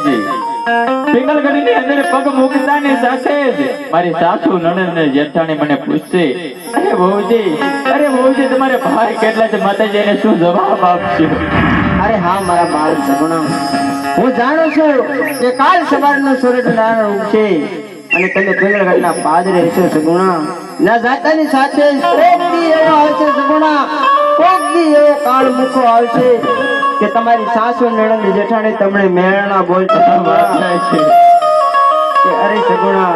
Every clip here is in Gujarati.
માતાજી પિંગલગઢની અંદર પગ મૂકતાની સાથે જ મારી સાસુ નણંદ ને જેઠાણી મને પૂછશે, અરે બહુજી તમારે ભાઈ કેટલા છે માતાજી, એને શું જવાબ આપશો? અરે હા મારા બાળ સગુણા, હું જાણું છું કે કાલ સવારનો સૂર્યનારાયણ ઉગશે અને તમે પિંગલગઢના પાદરે રહેશો સગુણા. ના જાતાની સાથે કોક દી એવો આવશે સગુણા, કોક દી એવો કાળ મુખો આવશે કે તમારી સાસુ નણંદ જેઠાણી તમને મેળના બોલતા થાય છે કે અરે સગુણા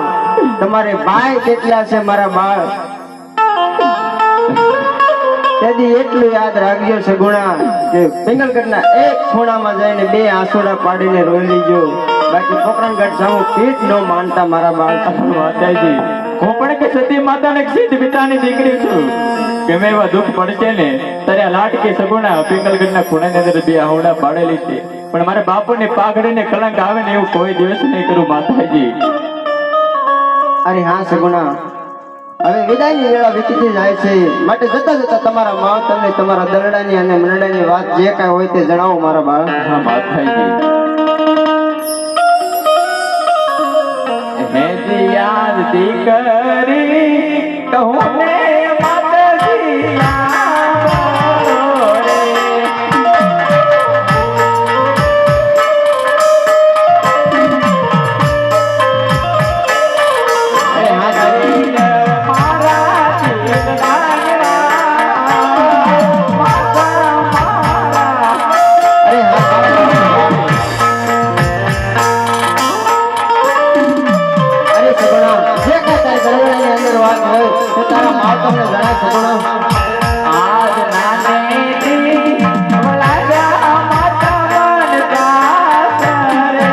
તમારે ભાઈ કેટલા છે મારા બાળ. તેથી એટલું યાદ રાખજો સગુણા કે પિંગલગઢના એક ખૂણામાં જઈને બે આંસુડા પાડીને રોઈ લેજો, બાકી પોકરણગઢ જાઉં પીઠ ન માનતા મારા બાળ. માતાજી હું પણ કે સતી માતાને સીધ પિતાની દીકરી છું, ગમે એવા દુઃખ પડશે ને ત્યારે લાટકી સગુણા પિંગલગઢના ખૂણાની અંદર બે આંસુડા પાડેલી છે, પણ મારા બાપુની પાઘડીને કલંક આવે ને એવું કોઈ દિવસ નહીં કરું માતાજી. અરે હા સગુણા, હવે વિદાયની વેળા વીતતી જાય છે, માટે જતા જતા તમારા માવતરને તમારા દરડાની અને મનડાની વાત જે કાંઈ હોય તે જણાવો મારા બાળ. હા માતાજી. મેં યાદ કરી કહું ને માતાજી તમને જણાય સગુણા. આજ નાને દી વલાજા માતા મન દાસરે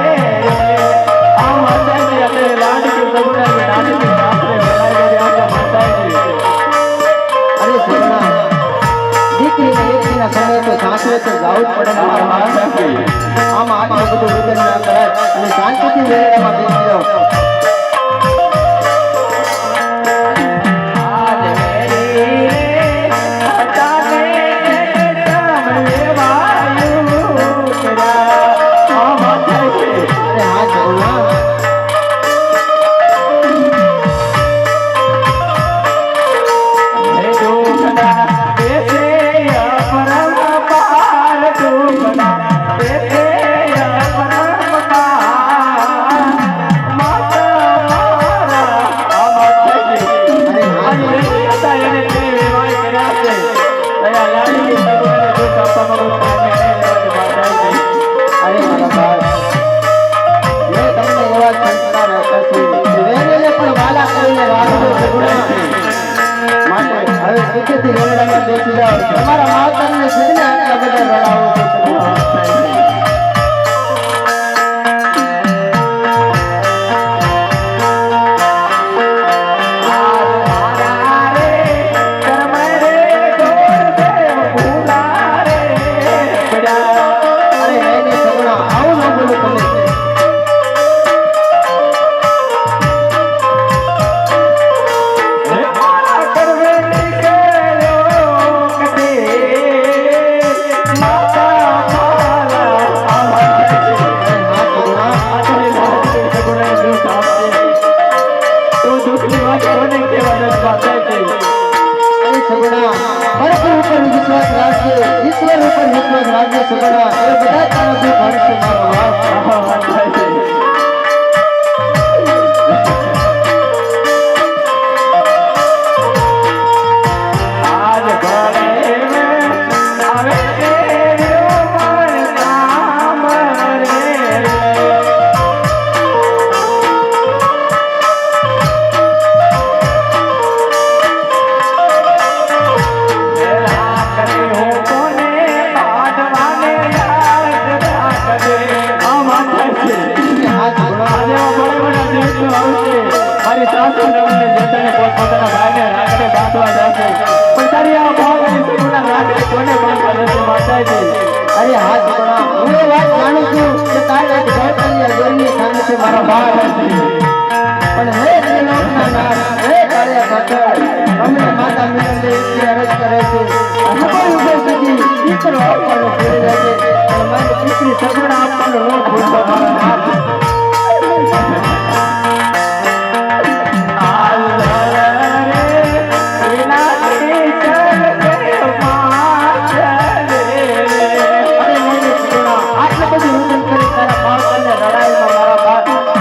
આ માતાજી અતે લાડકી સગુણા કે નાની સાસરે વલાઈ ગયા માતાજી. અરે સગુણા, દીકરીને દીકરીના સમયે તો સાસરે તો જવું જ પડે ને મારા માતાજી. આમાં આટલું બધું વિઘ્ન ના કરાય અને શાંતિથી વેળામાં બેસી જાઓ. તમારા માતાને સીધને આટલા બધા રડાવો છો. ઈશ્વર ઉપર વિશ્વાસ રાખજો સગુણા, એ બધા તારા દુઃખ હરશે મારો બાપ. મારી સાસુ નણંદ જેઠાણી પોતપોતાના ભાઈને રાખડે બાંધવા જશે, પણ તારી આ ભાવની સગુણા રાખડે કોને બાંધવા જશે માતાજી? અરે હા સગુણા, હું એ વાત જાણું છું કે તારે એક ગૌતલિયા ગોરીની સામે છે મારા ભાવ નથી, પણ હે ત્રિલોકના નાથ, હે કાળિયા કાતર, અમને માતા મિલનને એટલી અરજ કરે છે. ઉભો સુધી દીકરો આપવાનો ફેરી રહેશે, પણ મારી એટલી સગવડ આપવાનો ન ભૂલતો મારા નાથ. આટલું બધું વચન કરી તારા બાળકોને લડાઈમાં મારા બાપ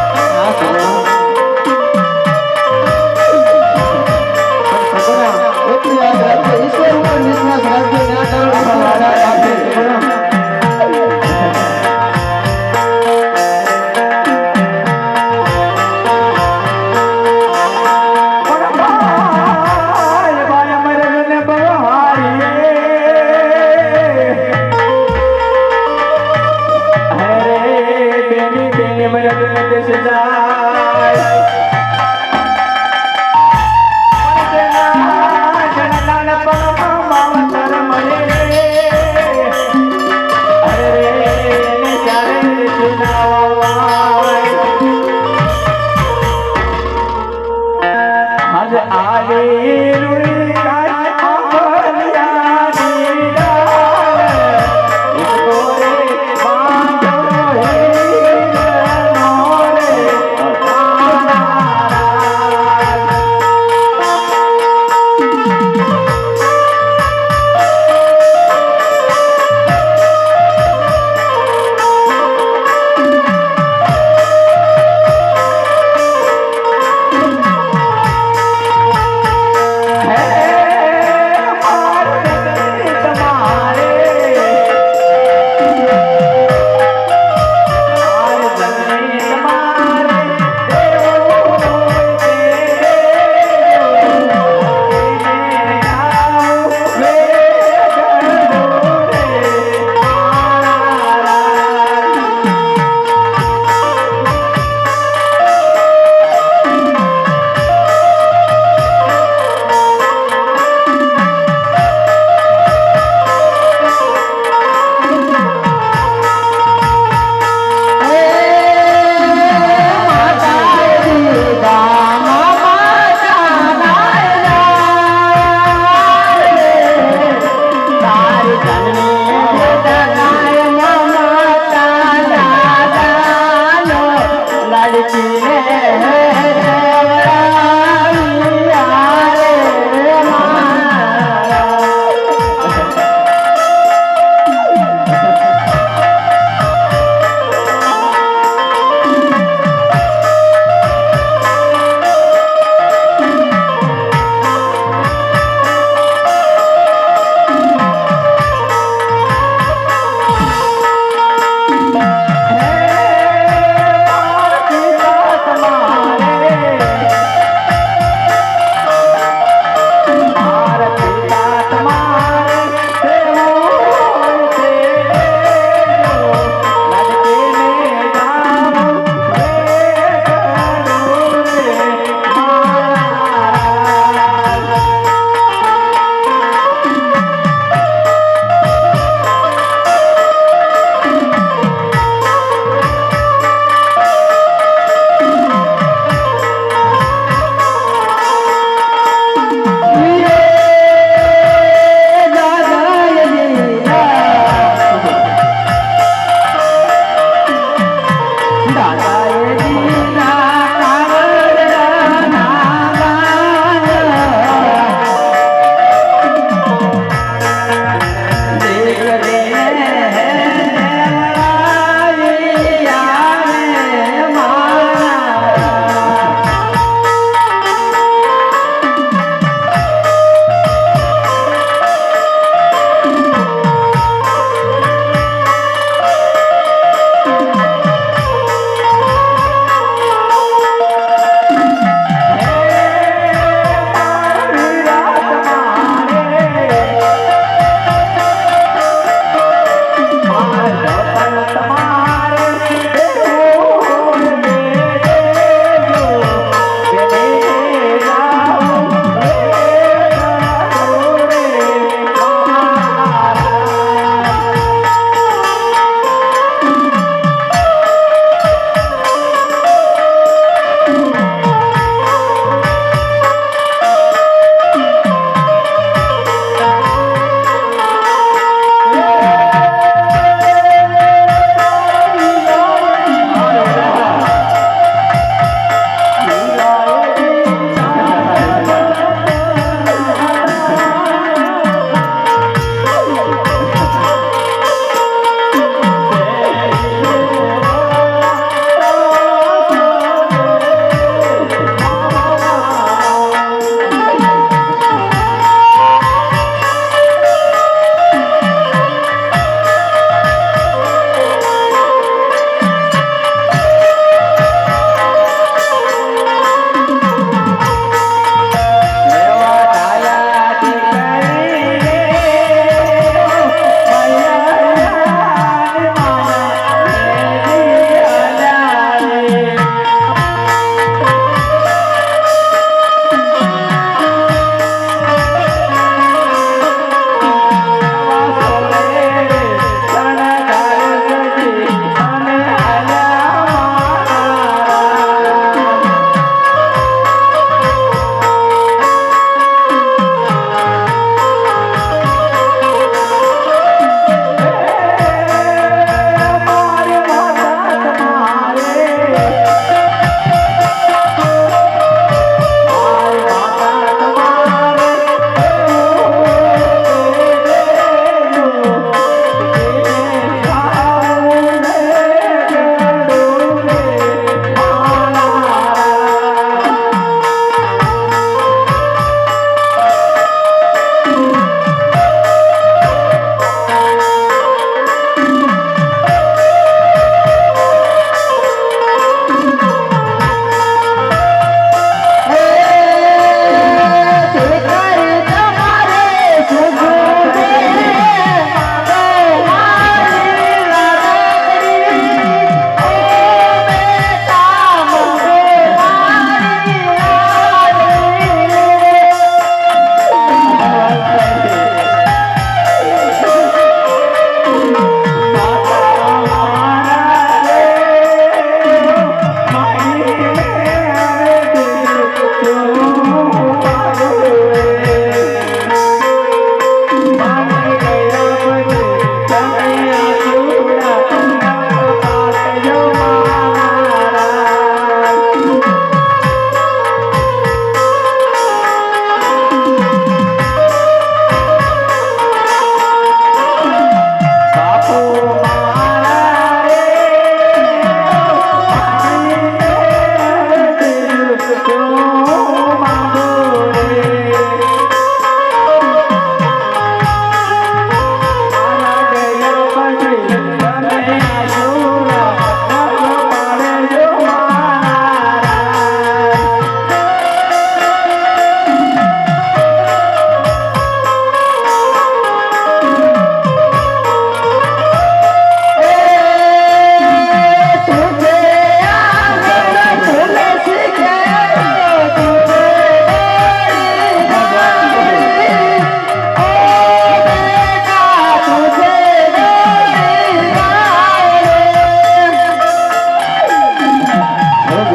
અરે હા સગુણા.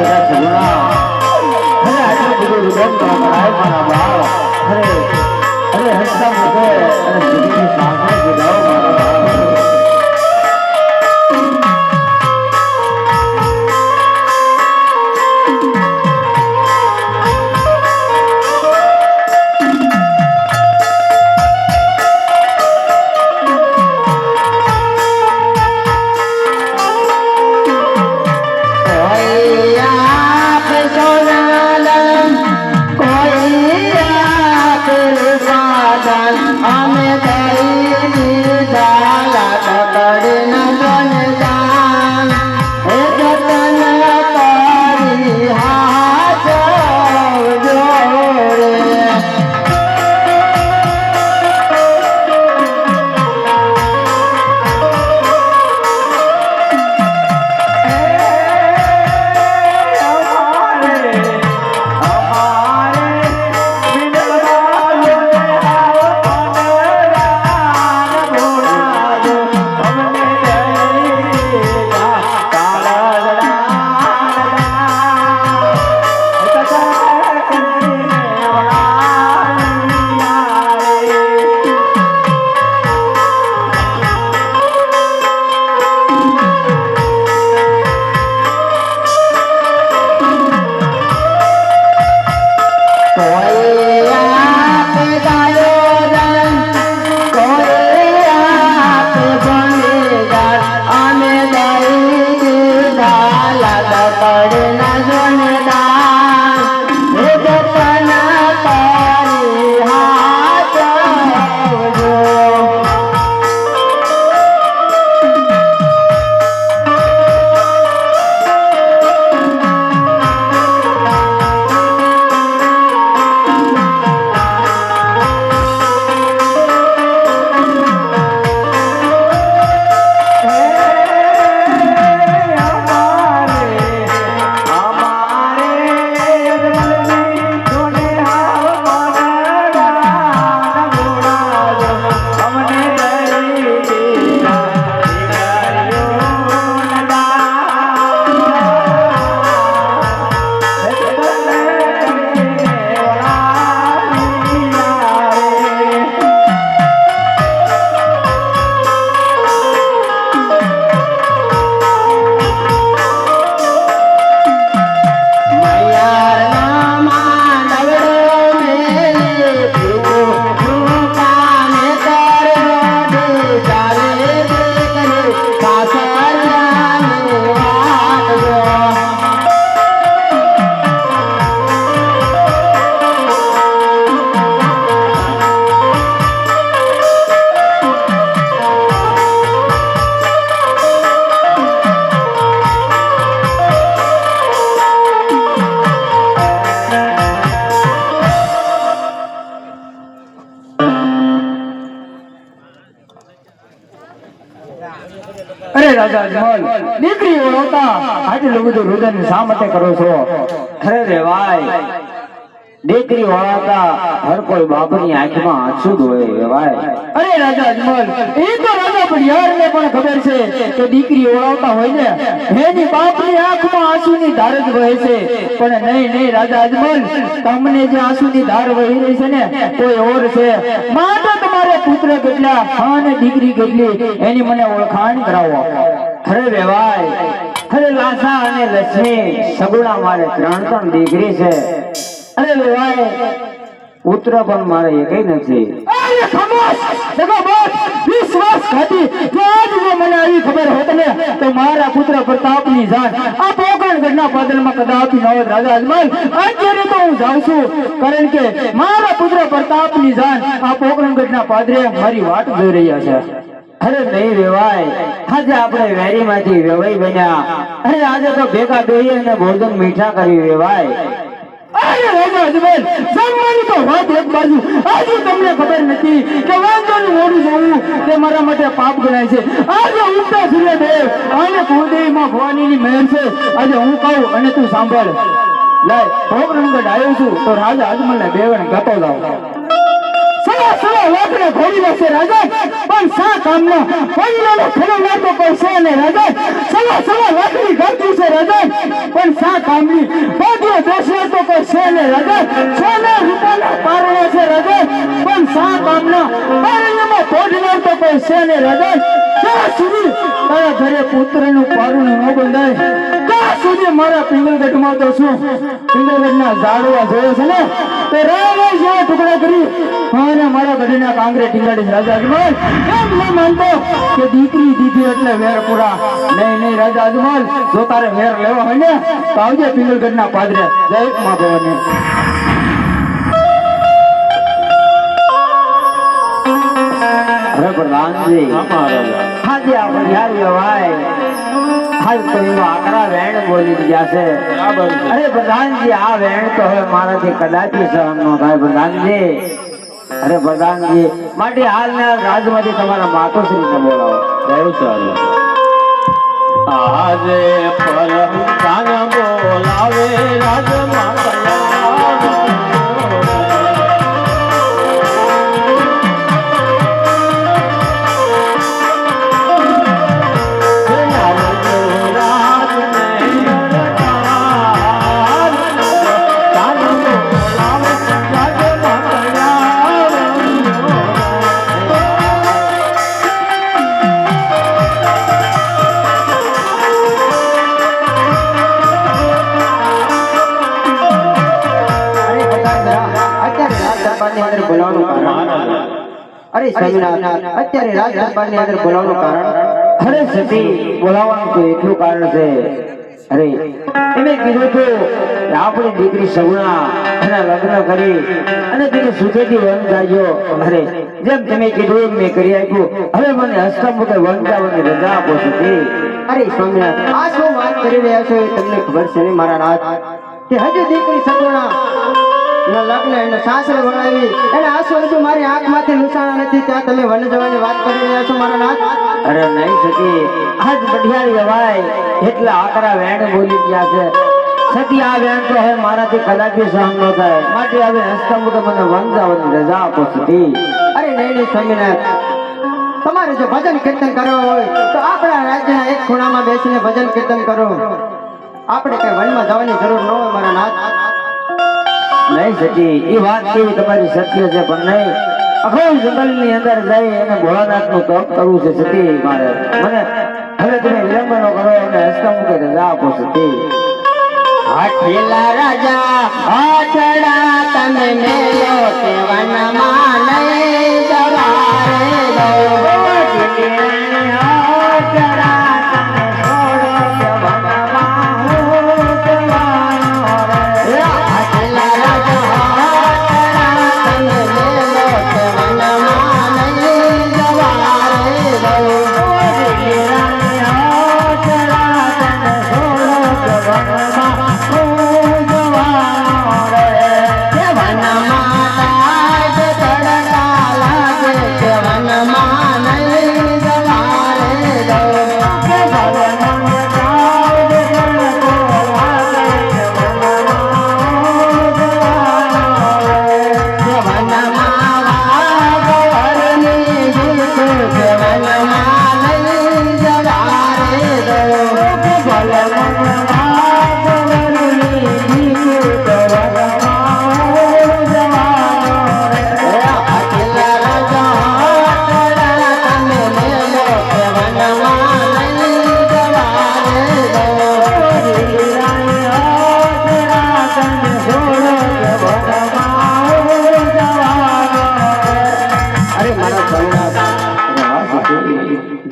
બેટા સગુણા અરે આટલું બધું રુદન તો કરાય મારા બાળ અરે હસતા મૂકો અને સુધીની સામે જગાવો મારા બાળ અરે રાજા અજમલ દીકરી ઓળવતા આટલું બધું રુદન શા માટે કરો છો? અરે રેવાય દીકરી ઓળાતા હર કોઈ બાપની આંખમાં આંસુ જ હોય રેવાય. અરે રાજા અજમલ એ તો રાજા બડિયારને પણ ખબર છે કે દીકરી ઓળવતા હોય ને એની બાપની આંખમાં આંસુની ધાર જ વહે છે. પણ નહીં રાજા અજમલ, તમને જે આંસુની ધાર વહી રહી છે ને કોઈ ઓર છે. માટે તમારે પુત્ર કેટલા અને દીકરી કેટલી એની મને ઓળખાણ કરાવો. અરે રેવાય અરે લાસા અને લક્ષ્મી સગુણા મારે ત્રણ દીકરી છે. અરે રેવાય પુત્ર પણ મારે એકય નથી. અરે ખામોશ देखो बस विश्वासघाती जो आज जो મને આવી ખબર હોત ને તો મારા પુત્ર પ્રતાપની જાન આ પોકરણગઢના પાદરમાં કદાપી ન હોત. રાજા અજમલ અત્યારે તો હું જાઉં છું, કારણ કે મારા પુત્ર પ્રતાપની જાન આ પોકરણગઢના પાદરે મારી વાટ જોઈ રહ્યા છે. અરે નહીં રેવાય, આજે આપણે વેરીમાંથી વેવાઈ બન્યા. અરે આજે તો ભેગા બેહી અને ભોજન મીઠા કરી રેવાય. અરે રાજા અજમલ, જમવાની તો વાત એક બાજુ, આજે તમને ખબર નથી કે વાંચવાનું મોડું જોવું તે મારા માટે પાપ ગણાય છે. આજે ઉગતા સૂર્યદેવ અને કુળદેવીમાં ભવાનીની મહેર છે. આજે હું કહું અને તું સાંભળ. લાય પોકરણગઢ આવ્યો છું તો રાજા અજમલને બેવણ ગાતો જાવ. સવા લાખને ઘોડી લેશે રાજા, પણ શા કામના? કોઈનો ખેલો તો કોઈ છે ને રાજા. સવા લાખની ગરદી છે રાજા. પણ સા કામની બધો દેશમાં તો કોઈ છે ને રાજા, સોના રૂપિયાના પારણા છે રાજા, પણ સા કામના પારણામાં પોઢનાર તો કોઈ છે ને રાજા. જ્યાં સુધી તારા ઘરે પુત્રનું પારણું ન બંધાય ત્યાં સુધી મારા પિંગલગઢમાં તો શું પિંગલગઢના ઝાડવા જોયો છે ને તે રામે જેવા ટુકડા કરી અને મારા ગઢના કાંગરે ટીંગાડી રાજા અજમલ. એમ ન માનતો કે દીકરી દીધી એટલે વેર પૂરા. નહીં રાજા અજમલ, જો તારે વેર લેવા હોય ને તો આવજે પિંગલગઢના પાદરે. જય મા ભવાની. અરે પ્રધાનજી, હાજી આપણે યાર ભાઈ હાલ તો એવો આકરા વેણ બોલી ગયા છે. અરે પ્રધાનજી, આ વેણ તો હવે મારાથી કદાચી સહન ન થાય પ્રધાનજી. અરે પ્રધાનજી, માટે હાલના રાજમાંથી તમારા માતુશ્રીને બોલાવો. જય સારું. આજે પર બોલાવે રાજમાતા અરે સ્વામિનાથ, અત્યારે રાજ દરબારની અંદર બોલાવવાનું કારણ? અરે સતી, બોલાવવાનું તો એટલું કારણ છે. અરે એમે કીધું હતું કે આપણી દીકરી સગુણા એના લગ્ન કરી અને તેને સુખેથી વન જાજો. અરે જેમ તમે કીધું એમ મેં કરી આપ્યું. હવે મને હસ્તમુખે વન જવાની રજા આપો સતી. અરે સ્વામિનાથ, આ શું વાત કરી રહ્યા છો એ તમને ખબર છે ને મારા નાથ, કે હજુ દીકરી સગુણા લગ્ન એને સાસરે વણાવી એને આંસુ હજુ મારી આંખમાંથી લૂછાણા નથી, ત્યાં તમે વન જવાની વાત કરી રહ્યા છો મારા નાથ? અરે નહીં સતી, આજ બઢિયારી જવાય એટલા આકરા વેણ બોલી ગયા છે. સતી, આ વેણ તો હવે મારાથી કદાપી સહન ન થાય, માટે હવે હસ્તમુખે મને વન જવાની રજા આપો સતી. અરે નહીં સ્વામિનાથ, તમારે જો ભજન કીર્તન કરવા હોય તો આપણા રાજ્યના એક ખૂણામાં બેસીને ભજન કીર્તન કરો. આપણે કઈ વનમાં જવાની જરૂર ન હોય મારા નાથ. નહીં સતી, એ વાત કેવી તમારી સત્ય છે, પણ નહીં અખોલ જંગલ ની અંદર જઈ અને ભોળાનાથ નું તપ કરવું છે સતી મારે. મને હવે તમે વિલંબ ન કરો અને હસ્તમુખે રજા આપો સતી. હાથેલા રાજા હાથડા તમે મેલો તે વનમાં લઈ જવા રે દો. હાથડા તમે છોડો તે વનમાં હું જવાનો રે. હાથેલા રાજા હાથડા તમે મેલો તે વનમાં લઈ જવા રે દો.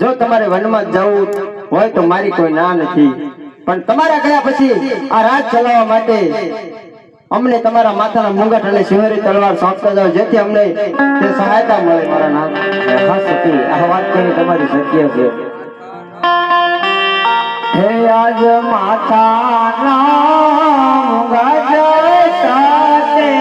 જો તમારે વનમાં જવું હોય તો મારી કોઈ ના નથી, પણ તમારા ગયા પછી આ રાજ ચલાવવા માટે અમને તમારા માથાના મુંગટ અને સિંહરી તલવાર સોંપતા જાઓ, જેથી અમને તે સહાયતા મળે મારા નાથ. હા સતી, આ વાત કરી તમારી સત્ય છે. હે આજ માથાના મુંગટ સાથે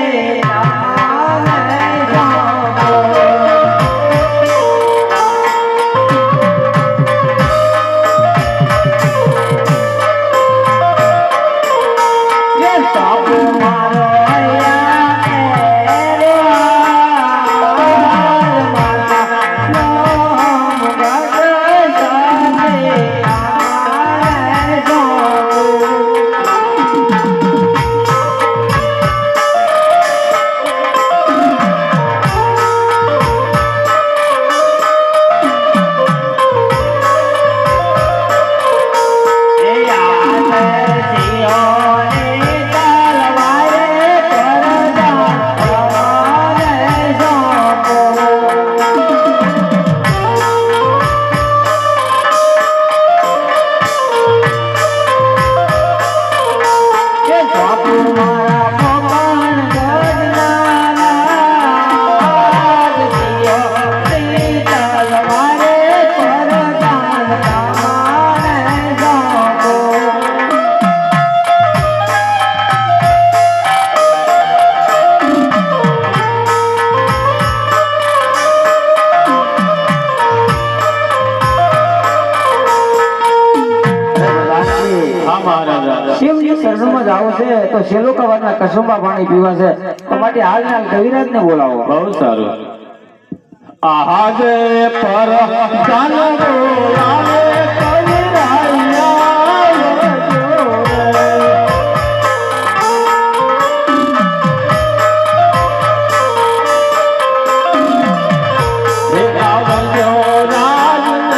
હા મહારાજા. શિવજી શરણમાં જાવ છે તો શેલોકાવાના કસુંબા પાણી પીવા છે તો માટે હાલના કવિરાજને બોલાવો. બહુ સારું. આજે પર જાન બોલાવે કવિરાયા હે આવજો રાજને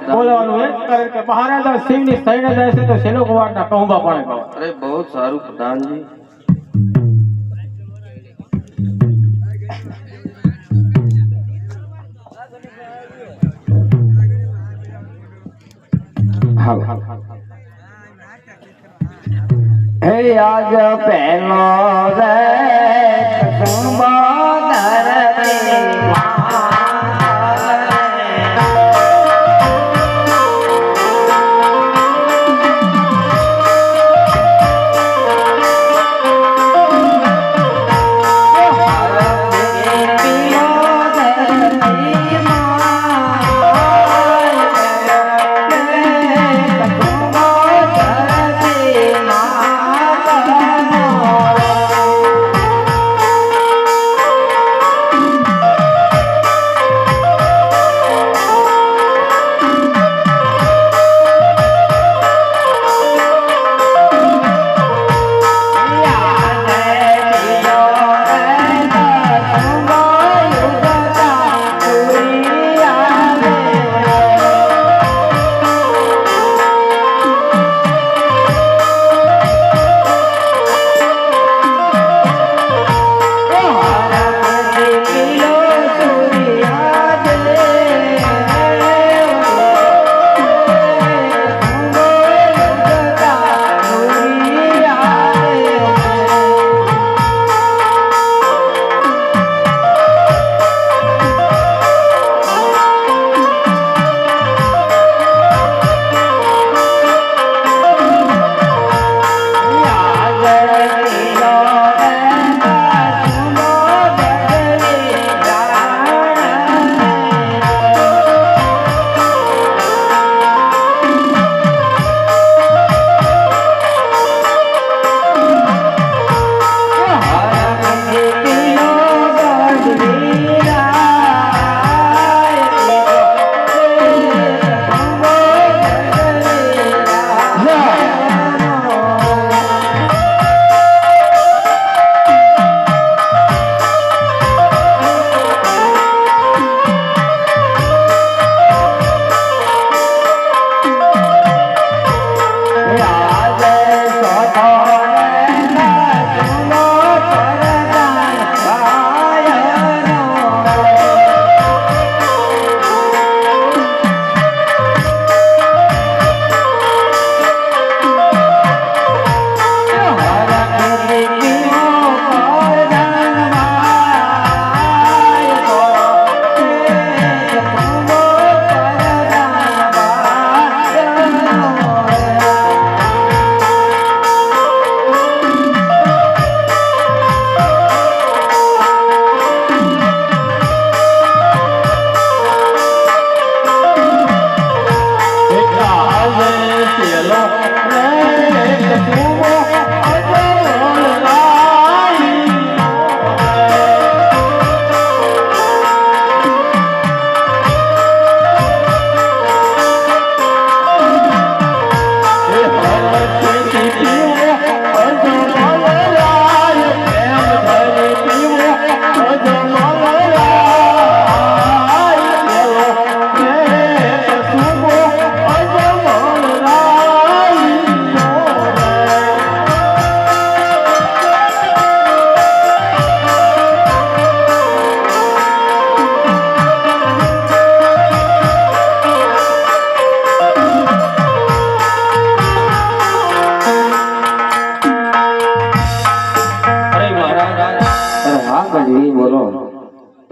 બોલવાનું એ કારણ કે મહારાજા શિવની સૈન્ય જાય છે તો શેલો કુંવારના કહુંબા પાણી પાવા. અરે બહુ સારું પ્રધાનજી. હે આજ પહેલો રે કસુંબા ધરતી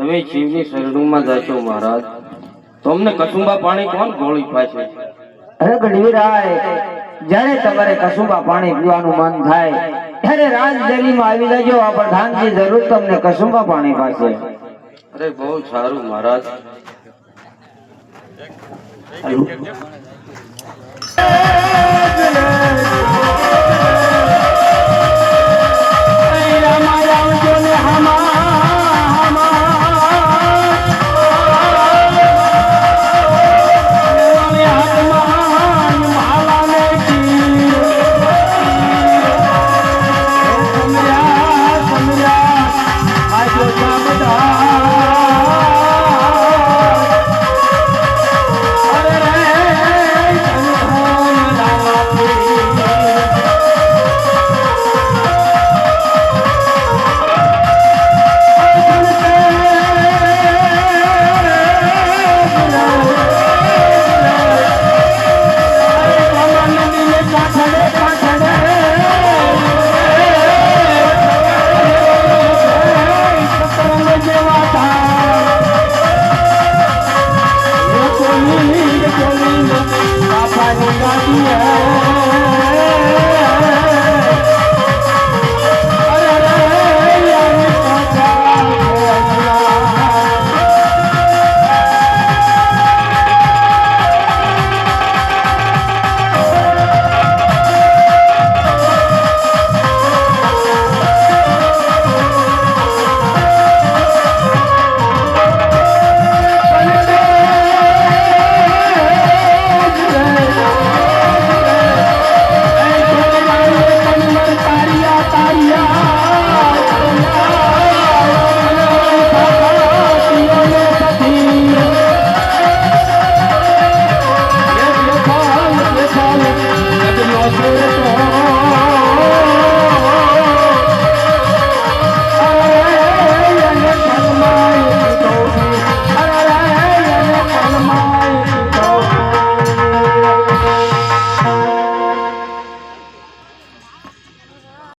તમે શિવની શરણમાં જશો મહારાજ તો અમને કસુંબા પાણી કોણ ગોળી પાશે? અરે ગઢવીરાય, જ્યારે તમારે કસુંબા પાણી પીવાનું મન થાય ત્યારે રાજદલીમાં આવી જજો. આ પ્રધાનજી જરૂર તમને કસુંબા પાણી પાસે. અરે બહુ સારું મહારાજ. હાલો.